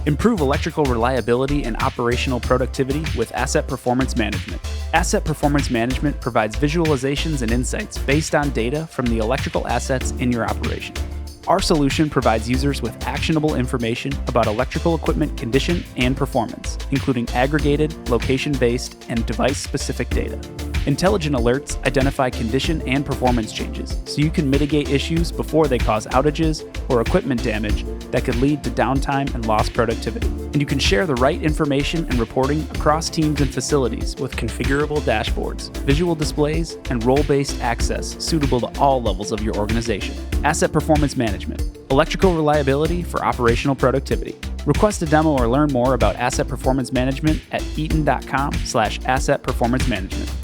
Improve electrical reliability and operational productivity with Asset Performance Management. Asset Performance Management provides visualizations and insights based on data from the electrical assets in your operation. Our solution provides users with actionable information about electrical equipment condition and performance, including aggregated, location-based, and device-specific data. Intelligent alerts identify condition and performance changes, so you can mitigate issues before they cause outages or equipment damage that could lead to downtime and lost productivity. And you can share the right information and reporting across teams and facilities with configurable dashboards, visual displays, and role-based access suitable to all levels of your organization. Asset Performance Management, electrical reliability for operational productivity. Request a demo or learn more about Asset Performance Management at eaton.com/asset performance management.